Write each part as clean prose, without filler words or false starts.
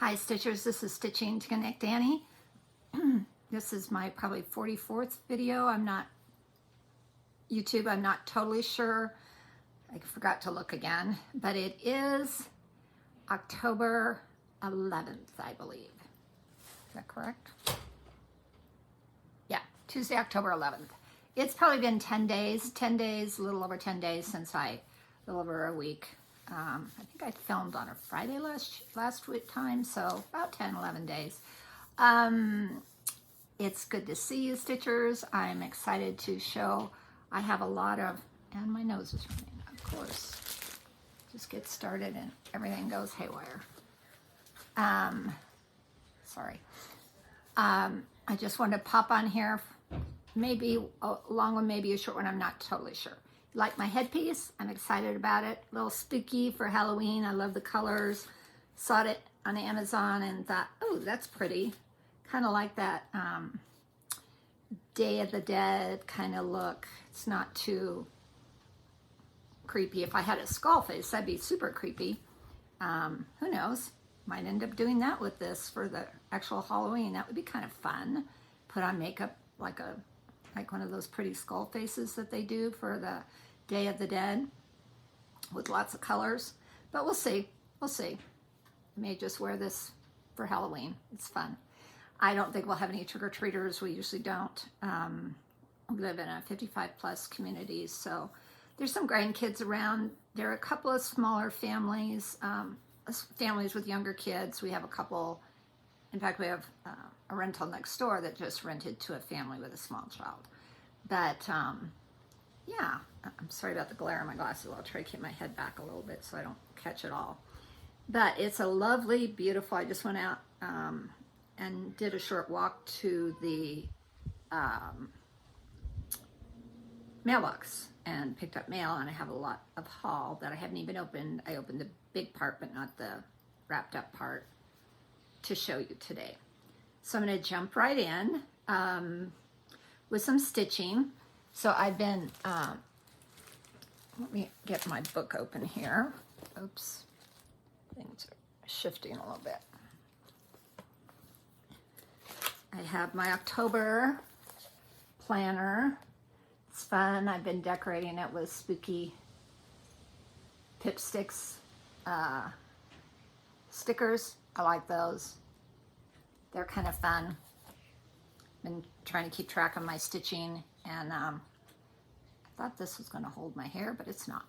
Hi Stitchers, this is Stitching to Connect Annie. This is my probably 44th video. I'm not totally sure. I forgot to look again, but it is October 11th, I believe. Is that correct? Yeah, Tuesday, October 11th. It's probably been 10 days, a little over 10 days since a little over a week. I think I filmed on a Friday last week time, so about 10, 11 days. It's good to see you, Stitchers. I'm excited to show. I have a lot of, and my nose is running, of course. Just get started and everything goes haywire. Sorry. I just wanted to pop on here, maybe a long one, maybe a short one, I'm not totally sure. Like my headpiece, I'm excited about it. A little spooky for Halloween. I love the colors. Saw it on Amazon and thought, oh, that's pretty. Kind of like that Day of the Dead kind of look. It's not too creepy. If I had a skull face, that'd be super creepy. Who knows? Might end up doing that with this for the actual Halloween. That would be kind of fun. Put on makeup like one of those pretty skull faces that they do for the Day of the Dead with lots of colors. But we'll see. We'll see. I may just wear this for Halloween. It's fun. I don't think we'll have any trick-or-treaters. We usually don't. We live in a 55-plus community, so there's some grandkids around. There are a couple of smaller families, families with younger kids. We have a couple. In fact, we have a rental next door that just rented to a family with a small child. But yeah, I'm sorry about the glare on my glasses. I'll try to keep my head back a little bit so I don't catch it all. But it's a lovely, beautiful, I just went out and did a short walk to the mailbox and picked up mail, and I have a lot of haul that I haven't even opened. I opened the big part, but not the wrapped up part, to show you today. So I'm going to jump right in with some stitching. So I've been, let me get my book open here. Oops, things are shifting a little bit. I have my October planner. It's fun. I've been decorating it with spooky Pipsticks stickers. I like those. They're kind of fun. Been trying to keep track of my stitching, and I thought this was going to hold my hair, but it's not.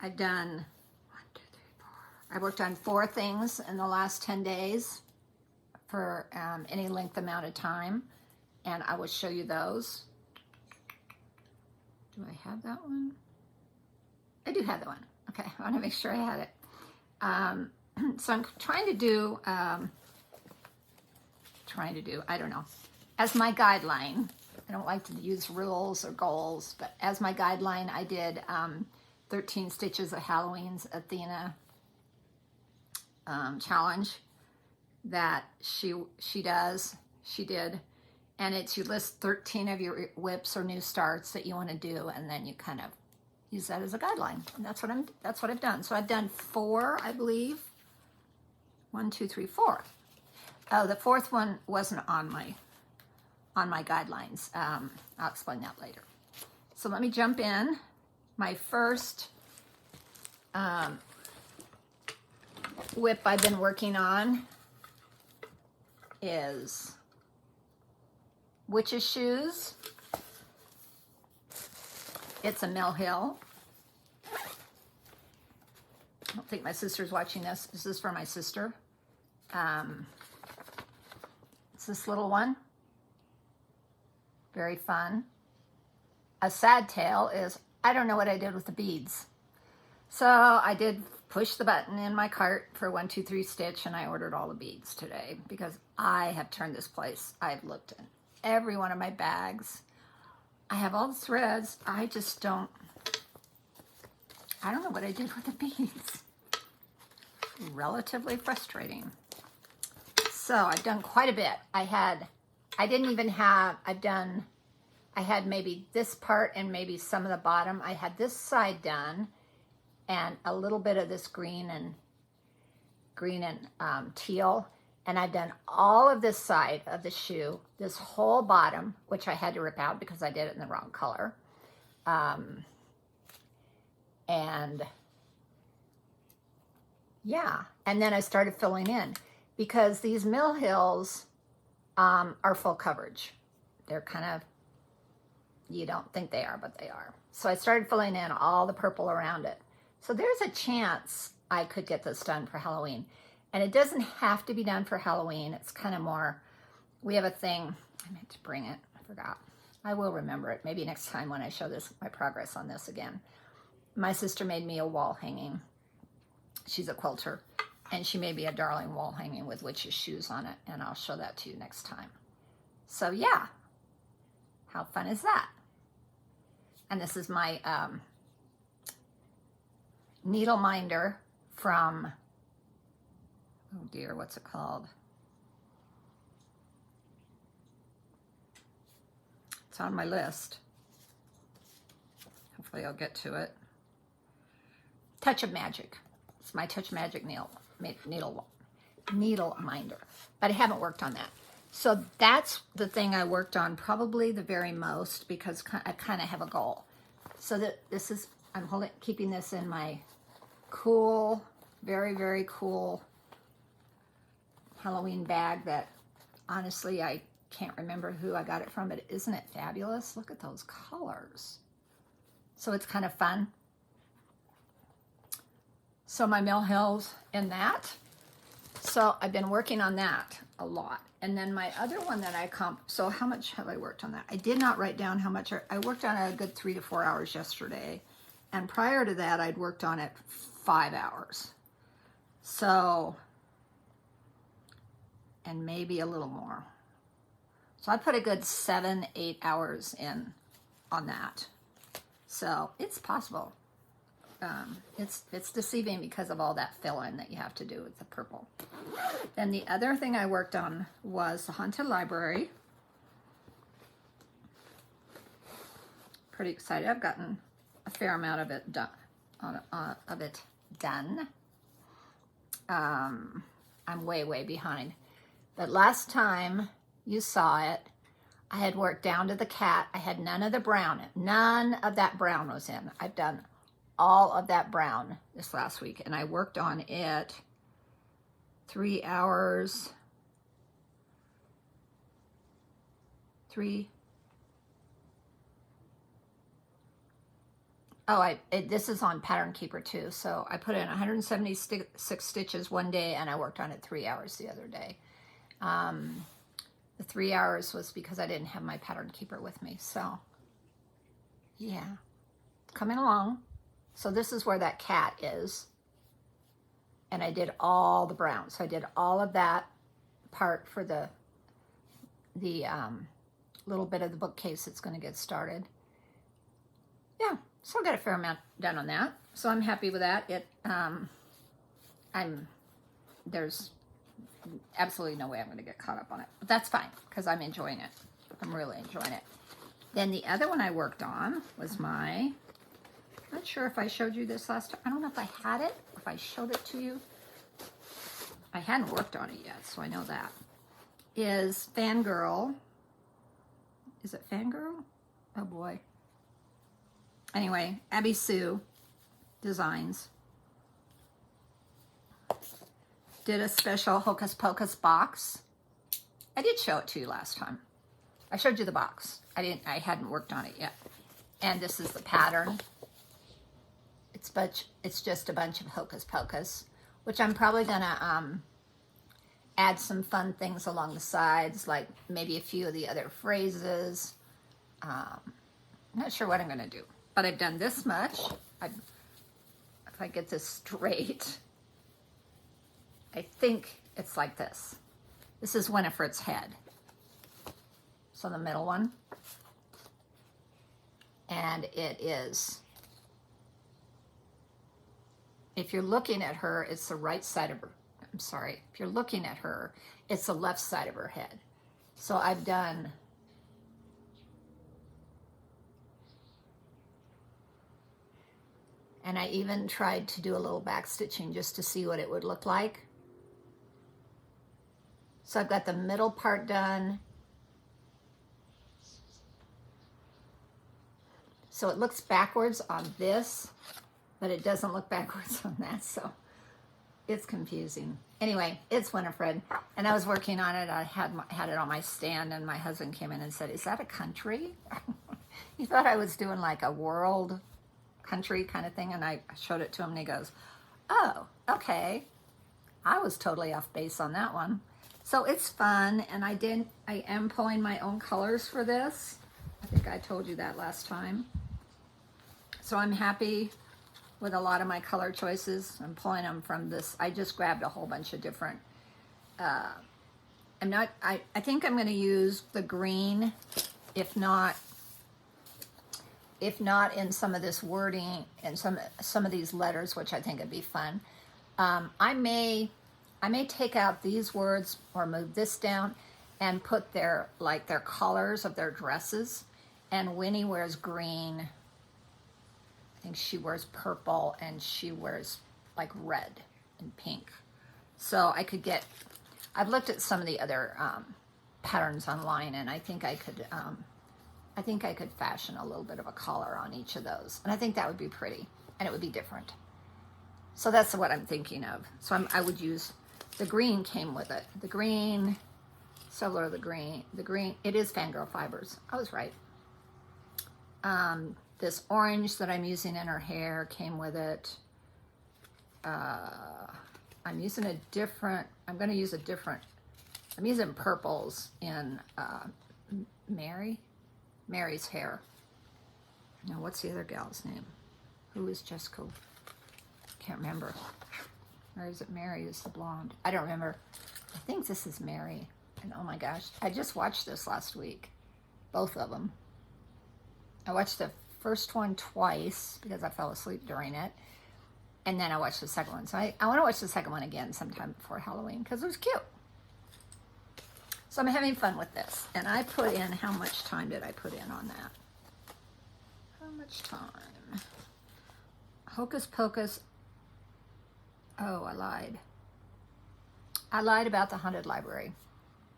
I've done I worked on 4 things in the last 10 days for any length amount of time, and I will show you those. Do I have that one? I do have that one. Okay, I want to make sure I had it. So I'm trying to do, I don't know, as my guideline. I don't like to use rules or goals, but as my guideline, I did 13 stitches of Halloween's Athena challenge that she did, and it's you list 13 of your WIPS or new starts that you want to do, and then you kind of use that as a guideline. And that's what I've done. So I've done 4, I believe. 1, 2, 3, 4. Oh, the 4th one wasn't on my guidelines. I'll explain that later. So let me jump in. My first WIP I've been working on is Witch's Shoes. It's a Mill Hill. I don't think my sister's watching this. This is for my sister. It's this little one. Very fun. A sad tale is I don't know what I did with the beads. So I did push the button in my cart for 1, 2, 3 stitch, and I ordered all the beads today because I have turned this place. I've looked in every one of my bags. I have all the threads. I don't know what I did with the beads. Relatively frustrating. So I've done quite a bit. I had maybe this part and maybe some of the bottom. I had this side done, and a little bit of this green and teal. And I've done all of this side of the shoe, this whole bottom, which I had to rip out because I did it in the wrong color. And yeah, and then I started filling in because these Mill Hills are full coverage. They're kind of, you don't think they are, but they are. So I started filling in all the purple around it. So there's a chance I could get this done for Halloween. And it doesn't have to be done for Halloween. It's kind of more, we have a thing, I meant to bring it, I forgot. I will remember it, maybe next time when I show this, my progress on this again. My sister made me a wall hanging. She's a quilter, and she made me a darling wall hanging with witch's shoes on it, and I'll show that to you next time. So yeah, how fun is that? And this is my needle minder from, oh dear, what's it called? It's on my list. Hopefully I'll get to it. Touch of Magic. It's my Touch Magic needle minder. But I haven't worked on that. So that's the thing I worked on probably the very most because I kind of have a goal. So that this is, I'm keeping this in my cool, very, very cool Halloween bag that honestly I can't remember who I got it from, but isn't it fabulous? Look at those colors. So it's kind of fun. So my Mill Hills in that. So I've been working on that a lot. And then my other one that so how much have I worked on that? I did not write down how much. I worked on it a good 3 to 4 hours yesterday. And prior to that, I'd worked on it 5 hours. So, and maybe a little more. So I put a good 7, 8 hours in on that. So it's possible. It's deceiving because of all that fill-in that you have to do with the purple. Then the other thing I worked on was the Haunted Library. Pretty excited. I've gotten a fair amount of it done. I'm way behind. But last time you saw it, I had worked down to the cat. I had none of the brown. None of that brown was in. I've done all of that brown this last week, and I worked on it 3 hours. This is on Pattern Keeper too. So I put in 176 stitches one day, and I worked on it 3 hours the other day. The 3 hours was because I didn't have my Pattern Keeper with me. So yeah, coming along. So this is where that cat is. And I did all the brown. So I did all of that part for the little bit of the bookcase that's going to get started. Yeah, so I got a fair amount done on that. So I'm happy with that. There's absolutely no way I'm going to get caught up on it. But that's fine, because I'm enjoying it. I'm really enjoying it. Then the other one I worked on was my... Not sure if I showed you this last time. I don't know if I had it, if I showed it to you. I hadn't worked on it yet, so I know that. Is Fangirl. Is it Fangirl? Oh boy. Anyway, Abby Sue Designs did a special Hocus Pocus box. I did show it to you last time. I showed you the box. I hadn't worked on it yet. And this is the pattern. It's just a bunch of Hocus Pocus, which I'm probably gonna add some fun things along the sides, like maybe a few of the other phrases. I'm not sure what I'm gonna do, but I've done this much. If I get this straight, I think it's like this. This is Winifred's head. So the middle one, and it is. If you're looking at her, it's the right side of her. I'm sorry. If you're looking at her, it's the left side of her head. So I've done And I even tried to do a little back stitching just to see what it would look like. So I've got the middle part done. So it looks backwards on this, but it doesn't look backwards on that, so it's confusing. Anyway, it's Winifred, and I was working on it. I had it on my stand, and my husband came in and said, "Is that a country?" He thought I was doing like a world country kind of thing, and I showed it to him, and he goes, "Oh, okay." I was totally off base on that one. So it's fun, and I am pulling my own colors for this. I think I told you that last time. So I'm happy with a lot of my color choices. I'm pulling them from this. I just grabbed a whole bunch of different, I think I'm going to use the green, if not in some of this wording and some of these letters, which I think would be fun. I may take out these words or move this down and put their colors of their dresses. And Winnie wears green. I think she wears purple, and she wears like red and pink. So I've looked at some of the other patterns online, and I think I could fashion a little bit of a collar on each of those. And I think that would be pretty, and it would be different. So that's what I'm thinking of. So I would use, the green came with it. The green, several the green, it is Fangirl Fibers. I was right. This orange that I'm using in her hair came with it. I'm using purples in Mary's hair. Now, what's the other gal's name? Who is Jessica? Can't remember. Or is it Mary is the blonde? I don't remember. I think this is Mary. And oh my gosh, I just watched this last week. Both of them. I watched the first one twice because I fell asleep during it. And then I watched the second one. So I want to watch the second one again sometime before Halloween because it was cute. So I'm having fun with this. And I put in, how much time did I put in on that? How much time? Hocus Pocus. Oh, I lied. I lied about the Haunted Library.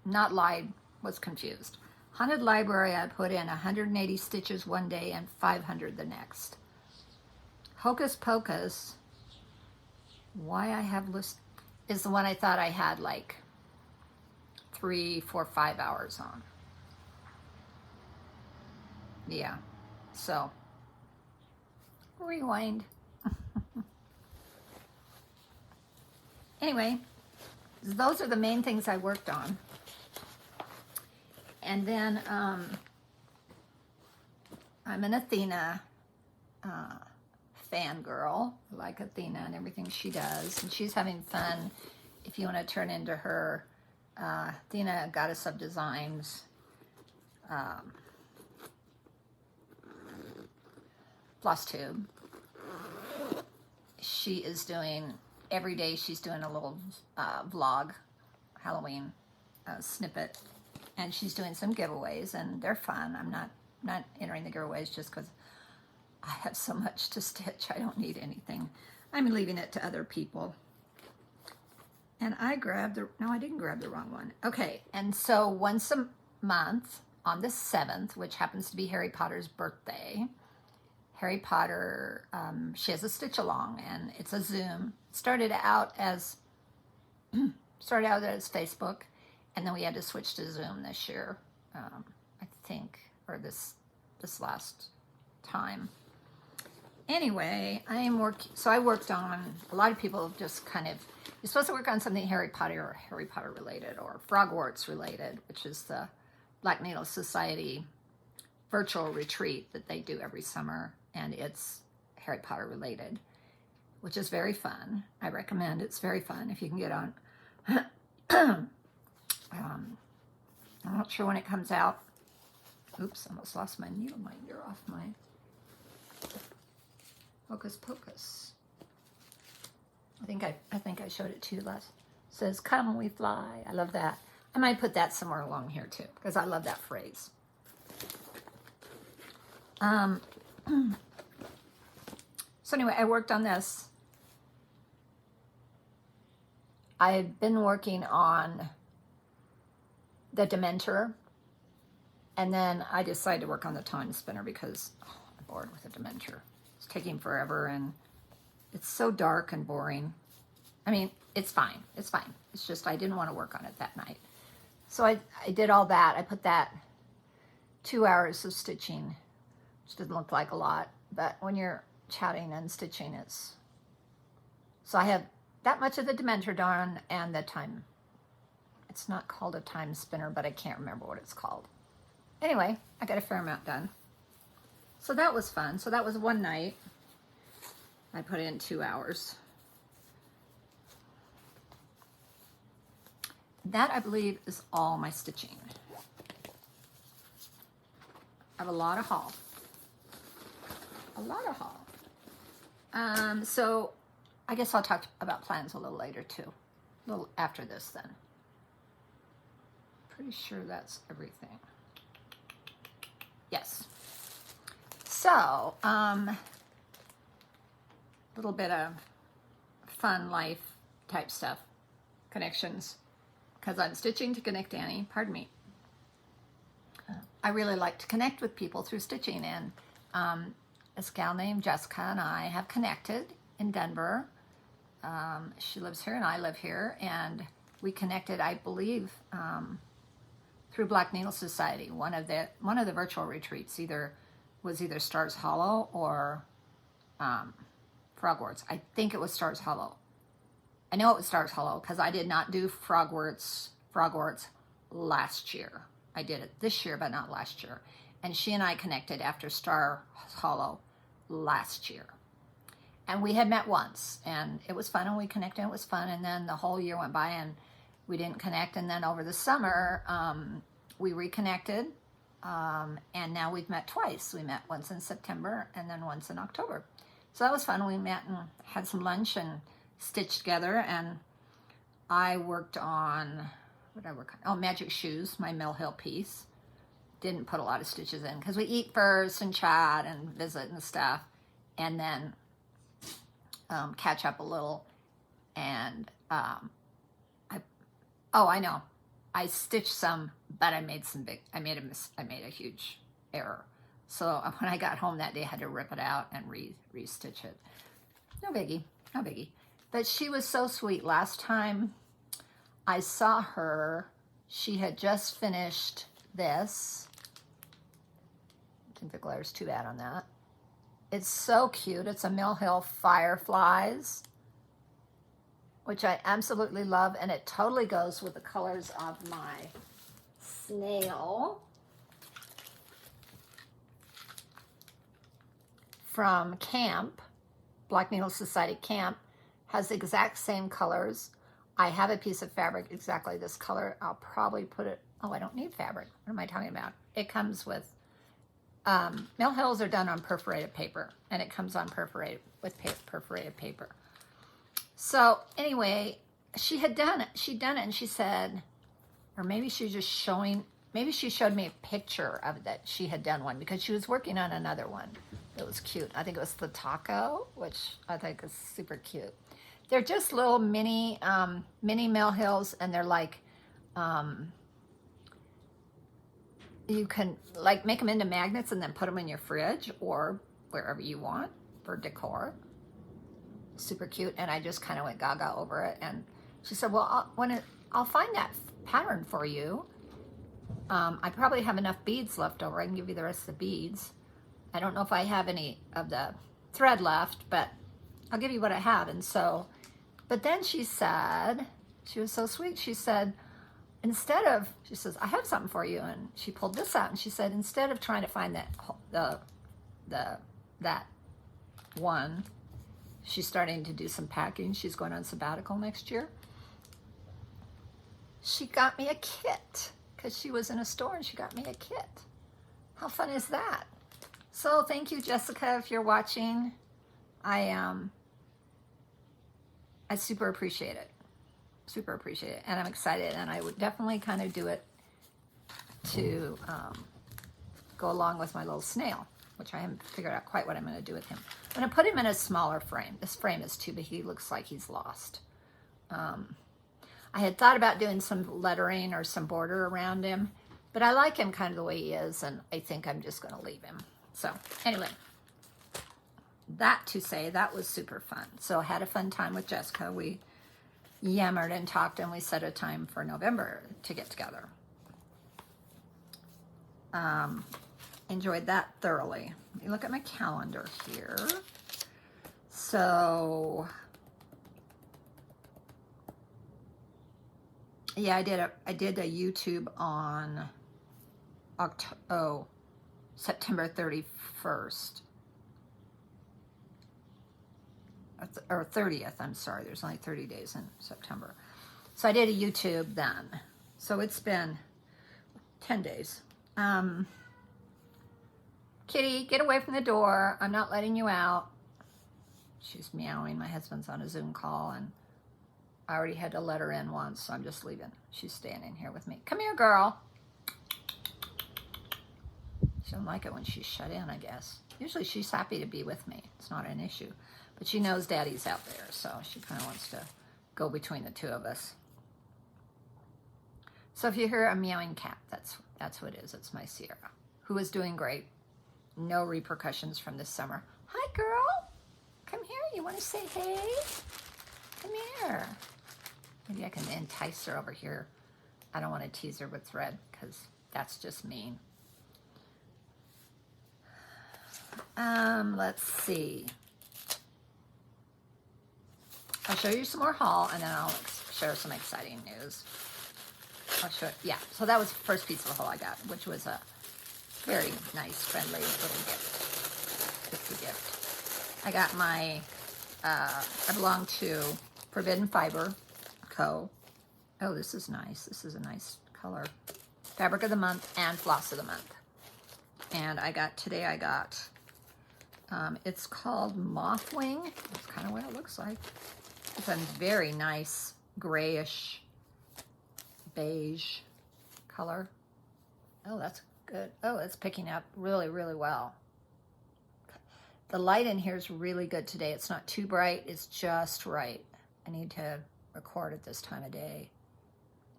Not lied, was confused. Haunted Library, I put in 180 stitches one day and 500 the next. Hocus Pocus, why I have list, is the one I thought I had like 3, 4, 5 hours on. Yeah, so rewind. Anyway, those are the main things I worked on. And then I'm an Athena fangirl. I like Athena and everything she does. And she's having fun. If you want to turn into her, Athena, Goddess of Designs. Flosstube. She is doing, every day she's doing a little vlog, Halloween snippet. And she's doing some giveaways, and they're fun. I'm not entering the giveaways just because I have so much to stitch. I don't need anything. I'm leaving it to other people. And I grabbed no, I didn't grab the wrong one. Okay, and so once a month on the 7th, which happens to be Harry Potter's birthday, Harry Potter, she has a stitch along, and it's a Zoom. Started out as Facebook. And then we had to switch to Zoom this year, I think, or this last time. Anyway, I worked on, a lot of people just kind of, you're supposed to work on something Harry Potter related or Frogwarts related, which is the Black Needle Society virtual retreat that they do every summer. And it's Harry Potter related, which is very fun. I recommend. It's very fun if you can get on. I'm not sure when it comes out. Oops, I almost lost my needle minder off my Hocus Pocus. I think I showed it to you last. It says, "Come we fly." I love that. I might put that somewhere along here too, because I love that phrase. So anyway, I worked on this. I had been working on the Dementor, and then I decided to work on the time spinner because I'm bored with the Dementor. It's taking forever, and it's so dark and boring. I mean, it's fine. It's fine. It's just I didn't want to work on it that night. So I did all that. I put that 2 hours of stitching, which didn't look like a lot, but when you're chatting and stitching, it's... So I have that much of the Dementor done and the time. It's not called a time spinner, but I can't remember what it's called. Anyway, I got a fair amount done. So that was fun. So that was one night. I put in 2 hours. That, I believe, is all my stitching. I have a lot of haul. A lot of haul. So I guess I'll talk about plans a little later too. A little after this then. Pretty sure that's everything. Yes. So, little bit of fun life type stuff. Connections. Because I'm stitching to connect Annie. Pardon me. I really like to connect with people through stitching, and this gal named Jessica and I have connected in Denver. She lives here and I live here, and we connected, I believe, through Black Needle Society. One of the virtual retreats was either Stars Hollow or Frogworts. I think it was Stars Hollow. I know it was Stars Hollow because I did not do Frogworts last year. I did it this year, but not last year. And she and I connected after Stars Hollow last year. And we had met once, and it was fun, and we connected, and it was fun. And then the whole year went by, and we didn't connect. And then over the summer, we reconnected, and now we've met twice. We met once in September and then once in October. So that was fun. We met and had some lunch and stitched together, and I worked on, what did I work on? Oh, Magic Shoes, my Mill Hill piece. Didn't put a lot of stitches in because we eat first and chat and visit and stuff, and then catch up a little. And I know, I stitched some, but I made a huge error. So when I got home that day, I had to rip it out and re-stitch it. No biggie, no biggie. But she was so sweet. Last time I saw her, she had just finished this. I think the glire's too bad on that. It's so cute. It's a Mill Hill Fireflies, which I absolutely love, and it totally goes with the colors of my snail from camp. Black Needle Society Camp has the exact same colors. I have a piece of fabric exactly this color. I'll probably put it, oh, I don't need fabric. What am I talking about? It comes with, Mill Hills are done on perforated paper, and it comes on perforated paper. So anyway, she'd done it, and she said, or maybe she was just showing, maybe she showed me a picture of that she had done one because she was working on another one. It was cute. I think it was the taco, which I think is super cute. They're just little mini Mill Hills, and they're like, you can like make them into magnets and then put them in your fridge or wherever you want for decor. Super cute. And I just kind of went gaga over it. And she said, well, I'll find that pattern for you. I probably have enough beads left over. I can give you the rest of the beads. I don't know if I have any of the thread left, but I'll give you what I have. And so, but then she said, she was so sweet. She said, she says, I have something for you. And she pulled this out, and she said, instead of trying to find that one, she's starting to do some packing. She's going on sabbatical next year. She got me a kit because she was in a store and she got me a kit. How fun is that? So thank you, Jessica, if you're watching. I super appreciate it. Super appreciate it. And I'm excited. And I would definitely kind of do it to go along with my little snail. which I haven't figured out quite what I'm going to do with him. I'm going to put him in a smaller frame. This frame is too big. He looks like he's lost. I had thought about doing some lettering or some border around him, but I like him kind of the way he is, and I think I'm just going to leave him. So anyway, that to say, that was super fun. So I had a fun time with Jessica. We yammered and talked, and we set a time for November to get together. Enjoyed that thoroughly. Let me look at my calendar here. So yeah, I did a YouTube on September 31st. Or 30th, I'm sorry. There's only 30 days in September. So I did a YouTube then. So it's been 10 days. Kitty, get away from the door. I'm not letting you out. She's meowing. My husband's on a Zoom call, and I already had to let her in once, so I'm just leaving. She's staying in here with me. Come here, girl. She don't like it when she's shut in, I guess. Usually she's happy to be with me. It's not an issue. But she knows Daddy's out there, so she kind of wants to go between the two of us. So if you hear a meowing cat, that's who it is. It's my Sierra, who is doing great. No repercussions from this summer. Hi, girl. Come here. You want to say hey? Come here. Maybe I can entice her over here. I don't want to tease her with thread because that's just mean. Let's see. I'll show you some more haul, and then I'll share some exciting news. I'll show it. Yeah, so that was the first piece of haul I got, which was a very nice, friendly little gift. Just a gift. I got my, I belong to Forbidden Fiber Co. Oh, this is nice. This is a nice color. Fabric of the Month and Floss of the Month. And today I got, it's called Mothwing. That's kind of what it looks like. It's a very nice grayish beige color. Oh, that's good. Oh, it's picking up really, really well. The light in here is really good today. It's not too bright. It's just right. I need to record at this time of day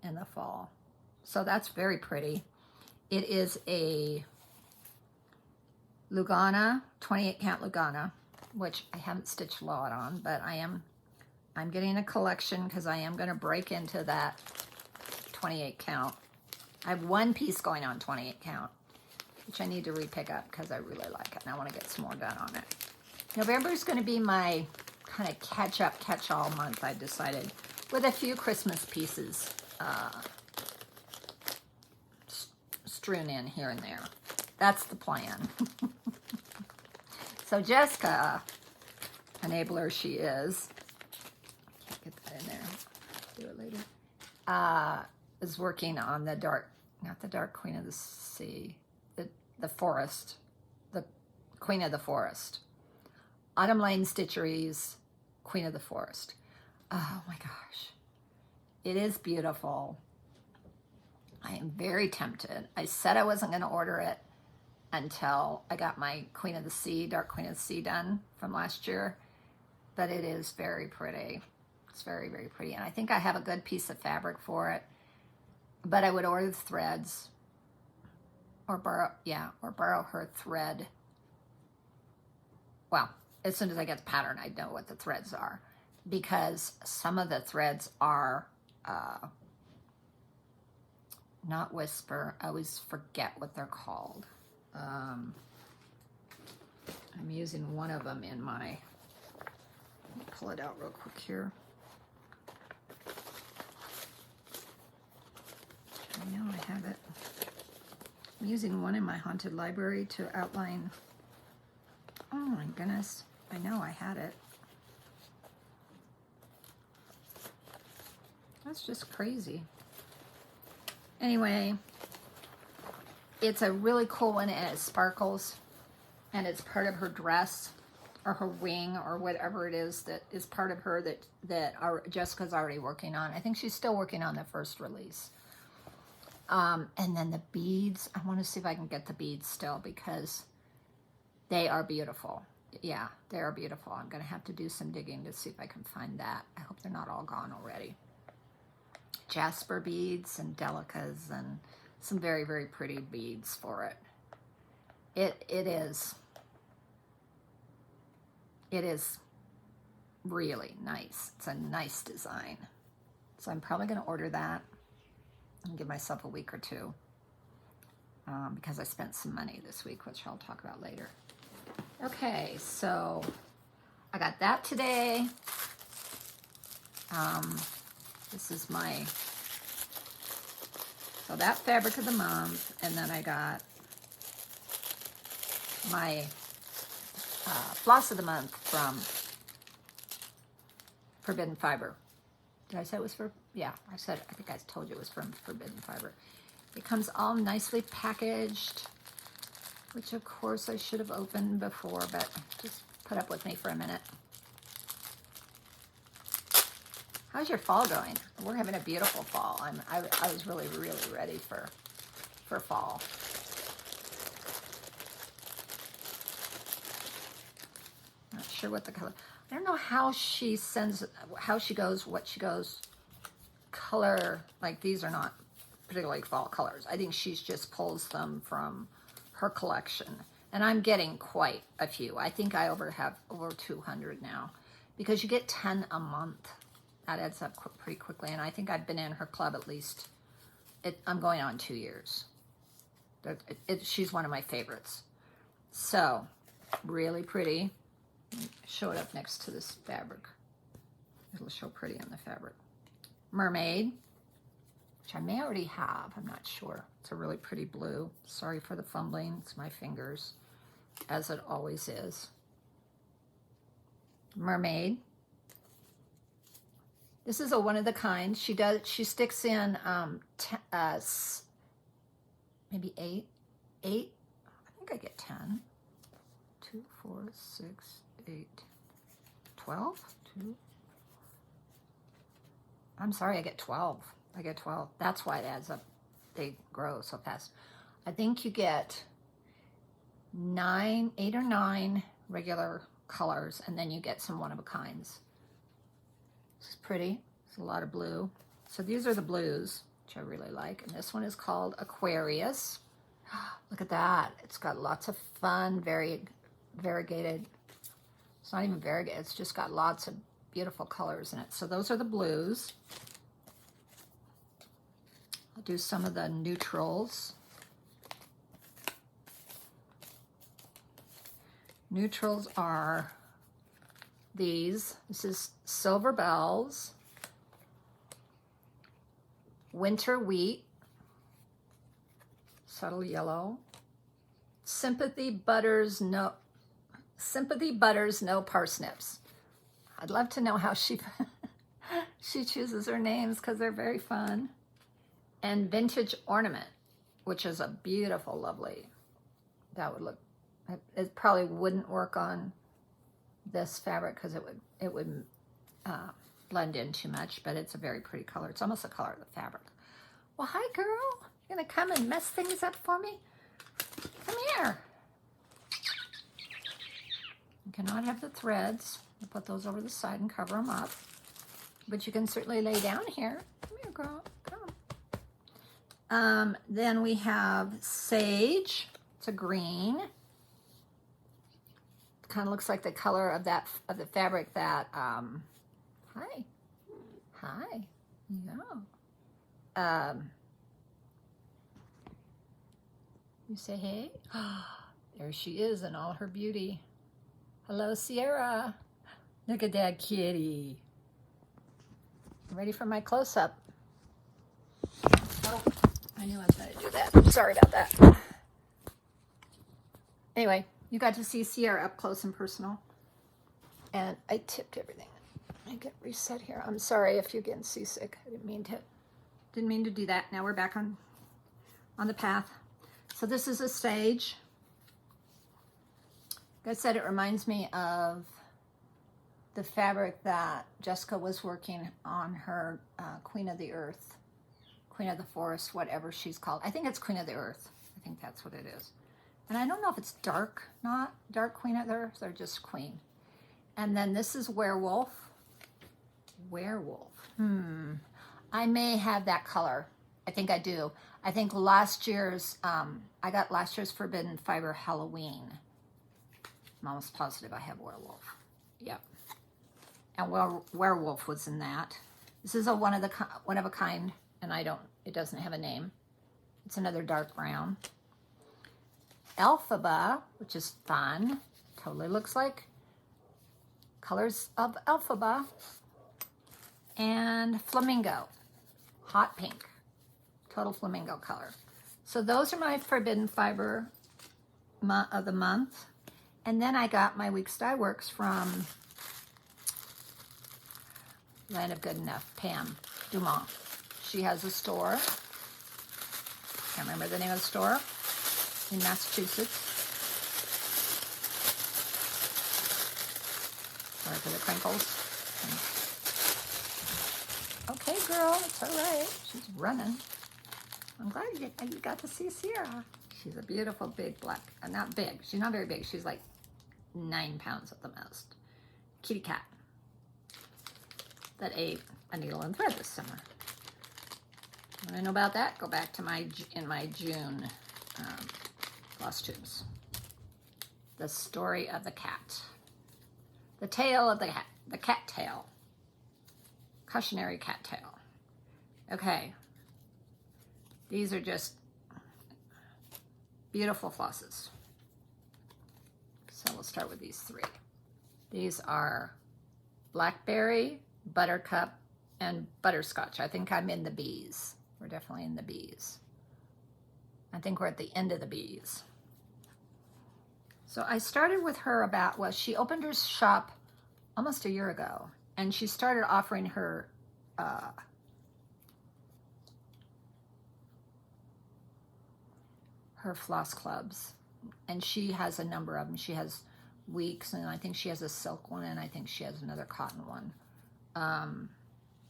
in the fall. So that's very pretty. It is a Lugana, 28 count Lugana, which I haven't stitched lot on, but I'm getting a collection because I am going to break into that 28 count. I have one piece going on 28 count, which I need to re-pick up because I really like it and I want to get some more done on it. November is going to be my kind of catch-up, catch-all month, I've decided, with a few Christmas pieces strewn in here and there. That's the plan. So Jessica, enabler she is, can't get that in there, do it later, is working on the dark, not the Dark Queen of the Sea, the Forest, the Queen of the Forest. Autumn Lane Stitcheries, Queen of the Forest. Oh my gosh. It is beautiful. I am very tempted. I said I wasn't going to order it until I got my Queen of the Sea, Dark Queen of the Sea done from last year. But it is very pretty. It's very, very pretty. And I think I have a good piece of fabric for it. But I would order the threads or borrow her thread. Well, as soon as I get the pattern, I know what the threads are. Because some of the threads are not whisper. I always forget what they're called. I'm using one of them in my, let me pull it out real quick here. I know I have it. I'm using one in my haunted library to outline. Oh my goodness. I know I had it. That's just crazy. Anyway, it's a really cool one and it sparkles and it's part of her dress or her wing or whatever it is that is part of her that Jessica's already working on. I think she's still working on the first release. And then the beads, I want to see if I can get the beads still because They are beautiful. Yeah, they are beautiful. I'm going to have to do some digging to see if I can find that. I hope they're not all gone already. Jasper beads and delicas and some very, very pretty beads for it. It is really nice. It's a nice design. So I'm probably going to order that and give myself a week or two because I spent some money this week, which I'll talk about later. Okay, so I got that today. This is my, so that fabric of the month, and then I got my floss of the month from Forbidden Fiber. Did I say it was for, yeah, I think I told you it was from Forbidden Fiber. It comes all nicely packaged, which of course I should have opened before, but just put up with me for a minute. How's your fall going? We're having a beautiful fall. I was really, really ready for fall. Not sure what the color. I don't know how she sends, what she goes color. Like these are not particularly fall colors. I think she's just pulls them from her collection. And I'm getting quite a few. I think I have over 200 now because you get 10 a month. That adds up pretty quickly. And I think I've been in her club at least, I'm going on 2 years. She's one of my favorites. So, really pretty. Show it up next to this fabric. It'll show pretty on the fabric. Mermaid, which I may already have. I'm not sure. It's a really pretty blue. Sorry for the fumbling. It's my fingers, as it always is. Mermaid. This is a one of the kind. She sticks in maybe eight. I think I get 10. 2, 4, 6, 8, 12. 2. I'm sorry, I get 12. I get 12. That's why it adds up. They grow so fast. I think you get 8 or 9 regular colors, and then you get some one-of-a-kinds. This is pretty. It's a lot of blue. So these are the blues, which I really like. And this one is called Aquarius. Look at that. It's got lots of fun, variegated. It's not even variegated. It's just got lots of beautiful colors in it. So those are the blues. I'll do some of the neutrals. Neutrals are these. This is Silver Bells, Winter Wheat, Subtle Yellow, Sympathy Butters No Parsnips. I'd love to know how she chooses her names because they're very fun. And Vintage Ornament, which is a beautiful, lovely. That would look. It probably wouldn't work on this fabric because it would blend in too much, but it's a very pretty color. It's almost the color of the fabric. Well, hi, girl. You're gonna come and mess things up for me? Come here. You cannot have the threads. I'll put those over the side and cover them up. But you can certainly lay down here. Come here, girl. Come. Then we have Sage. It's a green. Kind of looks like the color of the fabric that hi yeah you say hey. There she is in all her beauty. Hello, Sierra. Look at that kitty. Ready for my close-up. Oh, I knew I was going to do that. Sorry about that. Anyway, you got to see Sierra up close and personal. And I tipped everything. I get reset here. I'm sorry if you're getting seasick. I didn't mean to do that. Now we're back on the path. So this is a Sage. Like I said, it reminds me of the fabric that Jessica was working on her Queen of the Earth, Queen of the Forest, whatever she's called. I think it's Queen of the Earth. I think that's what it is. And I don't know if it's dark, not dark queen others, they're just queen. And then this is werewolf. Werewolf. I may have that color. I think I do. I think last year's, I got last year's Forbidden Fiber Halloween. I'm almost positive I have werewolf. Yep. And werewolf was in that. This is a one of a kind, and it doesn't have a name. It's another dark brown. Elphaba, which is fun. Totally looks like colors of Elphaba. And flamingo, hot pink, total flamingo color. So those are my Forbidden Fiber of the month. And then I got my Weeks Dye Works from Land of Good Enough, Pam Dumont. She has a store. Can't remember the name of the store. In Massachusetts. Sorry for the crinkles. Okay, girl, it's all right. She's running. I'm glad you got to see Sierra. She's a beautiful big black, not big. She's not very big. She's like 9 pounds at the most. Kitty cat that ate a needle and thread this summer. Want to know about that? Go back to my June Flosstubes. The story of the cat. The tail of the cat. The cat tail. Cautionary cat tail. Okay. These are just beautiful flosses. So we'll start with these 3. These are blackberry, buttercup, and butterscotch. I think I'm in the B's. We're definitely in the B's. I think we're at the end of the B's. So I started with her she opened her shop almost a year ago, and she started offering her floss clubs, and she has a number of them. She has Weeks, and I think she has a silk one, and I think she has another cotton one.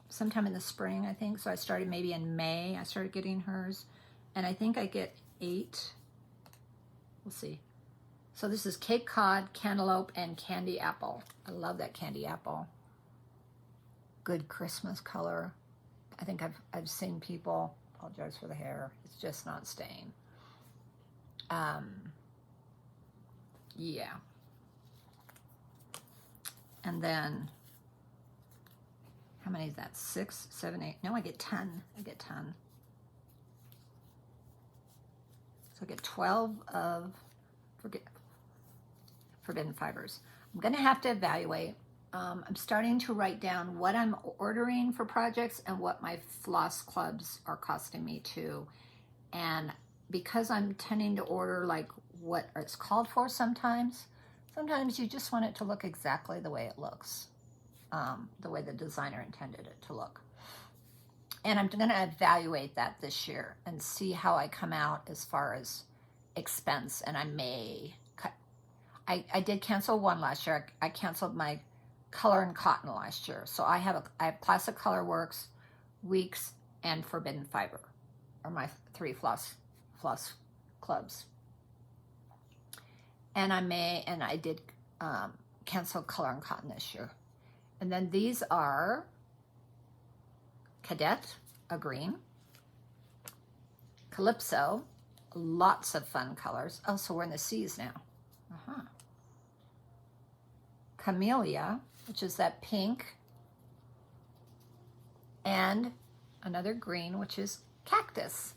Sometime in the spring, I think. So I started maybe in May. I started getting hers, and I think I get 8. We'll see. So this is Cape Cod, Cantaloupe, and Candy Apple. I love that Candy Apple. Good Christmas color. I think I've seen people, apologize for the hair, it's just not staying. Yeah. And then, how many is that? 6, 7, 8. No, I get 10. I get 10. So I get 12 of Forbidden Fibers. I'm going to have to evaluate. I'm starting to write down what I'm ordering for projects and what my floss clubs are costing me too. And because I'm tending to order like what it's called for sometimes you just want it to look exactly the way it looks, the way the designer intended it to look. And I'm going to evaluate that this year and see how I come out as far as expense. And I may cut. I did cancel one last year. I canceled my Color and Cotton last year. So I have Classic Color Works, Weeks, and Forbidden Fiber are my 3 floss clubs. And I did cancel Color and Cotton this year. And then these are Cadet, a green, Calypso, lots of fun colors. Oh, so we're in the C's now. Camellia, which is that pink, and another green, which is Cactus.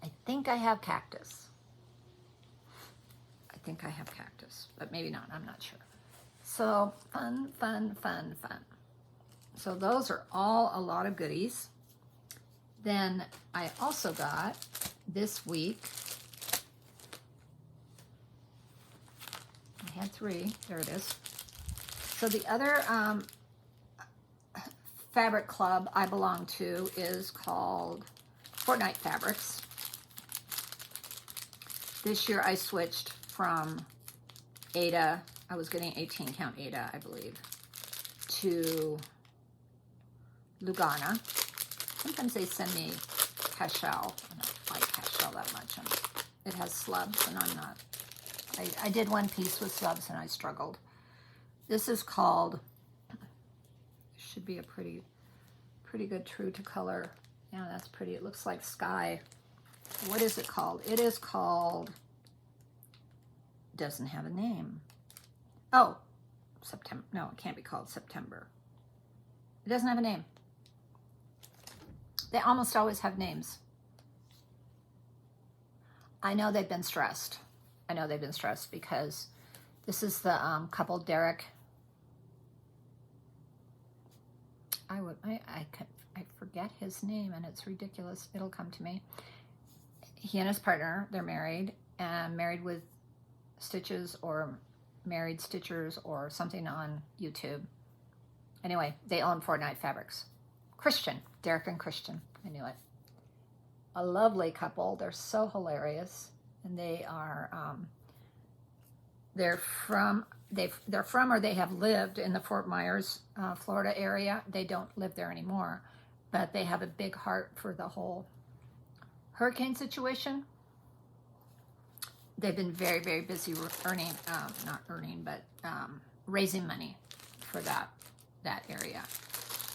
I think I have Cactus. But maybe not, I'm not sure. So fun. So those are all a lot of goodies. Then I also got this week, I had 3, there it is. So the other fabric club I belong to is called Fortnite Fabrics. This year I switched from Ada, I was getting 18 count Ada, I believe, to Lugana. Sometimes they send me Cashel. I don't like Cashel that much. It has slubs and I'm not I did one piece with subs and I struggled. This is called, should be a pretty good true to color. Yeah, that's pretty. It looks like sky. What is it called? It is called, doesn't have a name. Oh, September. No, it can't be called September. It doesn't have a name. They almost always have names. I know they've been stressed. I know they've been stressed because this is the couple Derek. I forget his name and it's ridiculous. It'll come to me. He and his partner, they're married, and married with stitches or married stitchers or something on YouTube. Anyway, they own Fortnite Fabrics. Christian, Derek and Christian. I knew it. A lovely couple. They're so hilarious, and they are they're from or they have lived in the Fort Myers, Florida area. They don't live there anymore, but they have a big heart for the whole hurricane situation. They've been very, very busy raising money for that area.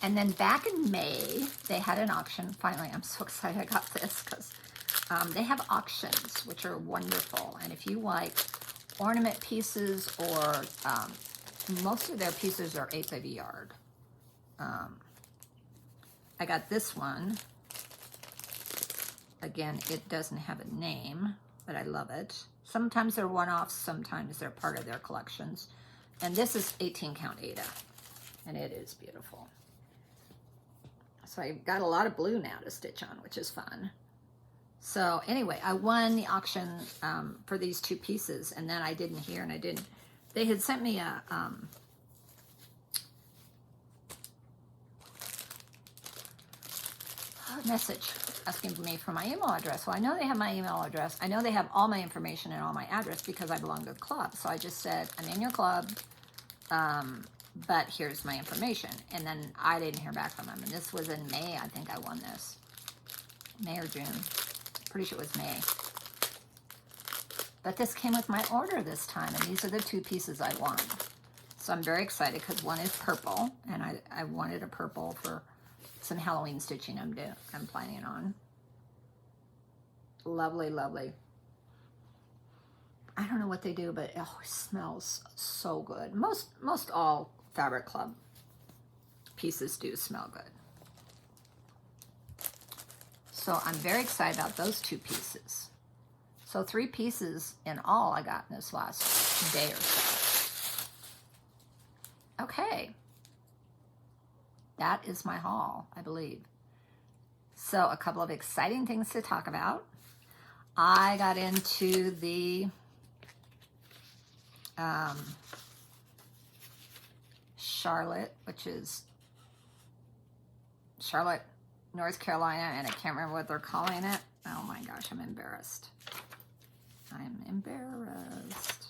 And then back in May, they had an auction. Finally, I'm so excited I got this because they have auctions, which are wonderful. And if you like ornament pieces or most of their pieces are 1/8 of a yard. I got this one. Again, it doesn't have a name, but I love it. Sometimes they're one-offs, sometimes they're part of their collections. And this is 18 count Aida, and it is beautiful. So I've got a lot of blue now to stitch on, which is fun. So anyway, I won the auction for these two pieces, and then I didn't hear, and I didn't. They had sent me a message asking me for my email address. Well, I know they have my email address. I know they have all my information and all my address because I belong to the club. So I just said, I'm in your club, but here's my information. And then I didn't hear back from them. And this was in May. I think I won this. May or June. Pretty sure it was May. But this came with my order this time. And these are the two pieces I won. So I'm very excited because one is purple. And I wanted a purple for some Halloween stitching I'm planning on. Lovely, lovely. I don't know what they do, but it always smells so good. Most all Fabric Club pieces do smell good. So I'm very excited about those two pieces. So 3 pieces in all I got in this last day or so. Okay. That is my haul, I believe. So a couple of exciting things to talk about. I got into the Charlotte, which is Charlotte, North Carolina, and I can't remember what they're calling it. Oh my gosh, I'm embarrassed. I'm embarrassed.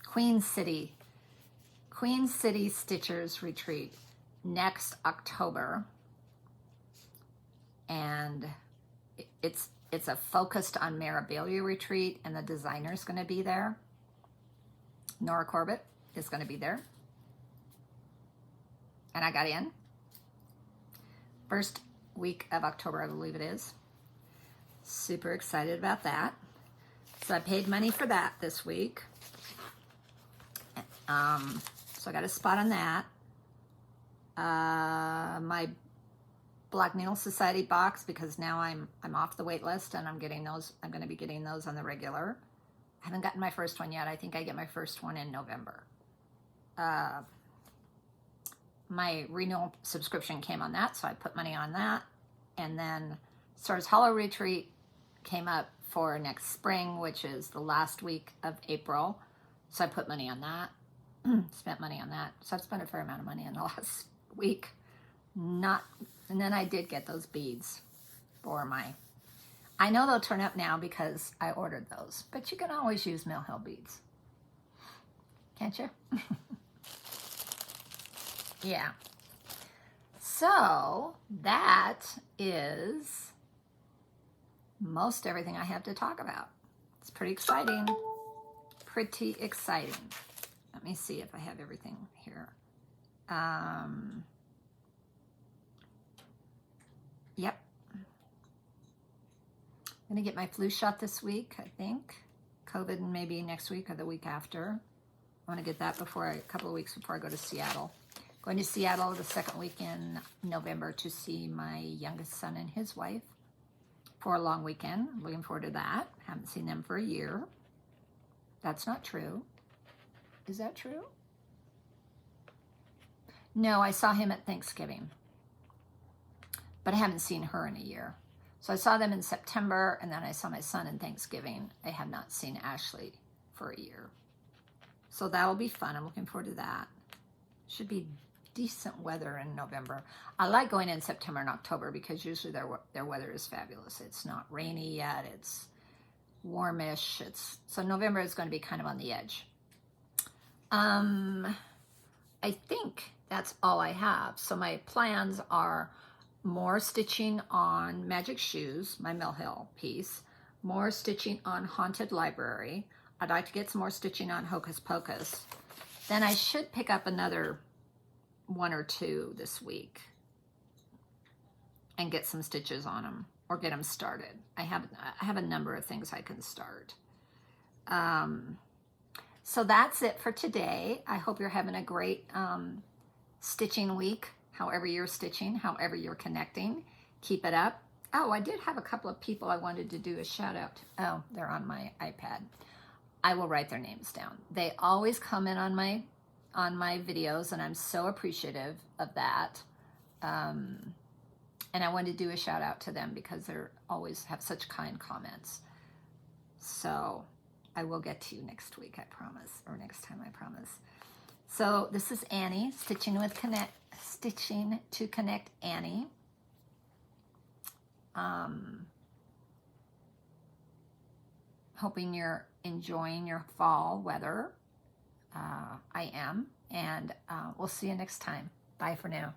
Queen City Stitchers Retreat next October, and it's a focused on memorabilia retreat, and the designer's going to be there. Nora Corbett is going to be there, and I got in first week of October, I believe it is. Super excited about that. So I paid money for that this week. So I got a spot on that. My Black Needle Society box, because now I'm off the wait list and I'm getting those. I'm going to be getting those on the regular. I haven't gotten my first one yet. I think I get my first one in November. My renewal subscription came on that, so I put money on that. And then Stars Hollow Retreat came up for next spring, which is the last week of April. So I put money on that. Spent money on that. So I've spent a fair amount of money in the last week. And then I did get those beads for I know they'll turn up now because I ordered those, but you can always use Mill Hill beads. Can't you? Yeah. So that is most everything I have to talk about. It's pretty exciting. Pretty exciting. Let me see if I have everything here. Yep. I'm going to get my flu shot this week, I think. COVID maybe next week or the week after. I want to get that a couple of weeks before I go to Seattle. Going to Seattle the second week in November to see my youngest son and his wife for a long weekend. I'm looking forward to that. Haven't seen them for a year. That's not true. Is that true? No, I saw him at Thanksgiving, but I haven't seen her in a year. So I saw them in September, and then I saw my son in Thanksgiving. I have not seen Ashley for a year. So that'll be fun. I'm looking forward to that. Should be decent weather in November. I like going in September and October because usually their weather is fabulous. It's not rainy yet. It's warmish. So November is going to be kind of on the edge. I think that's all I have. So my plans are more stitching on Magic Shoes, my Mill Hill piece, more stitching on Haunted Library. I'd like to get some more stitching on Hocus Pocus. Then I should pick up another 1 or 2 this week and get some stitches on them or get them started. I have a number of things I can start. So that's it for today. I hope you're having a great stitching week, however you're stitching, however you're connecting. Keep it up. Oh, I did have a couple of people I wanted to do a shout out to. Oh, they're on my iPad. I will write their names down. They always comment on my videos, and I'm so appreciative of that. And I wanted to do a shout out to them because they always have such kind comments. So I will get to you next week, I promise, or next time, I promise. So this is Annie, Stitching to Connect Annie. Hoping you're enjoying your fall weather. I am, and we'll see you next time. Bye for now.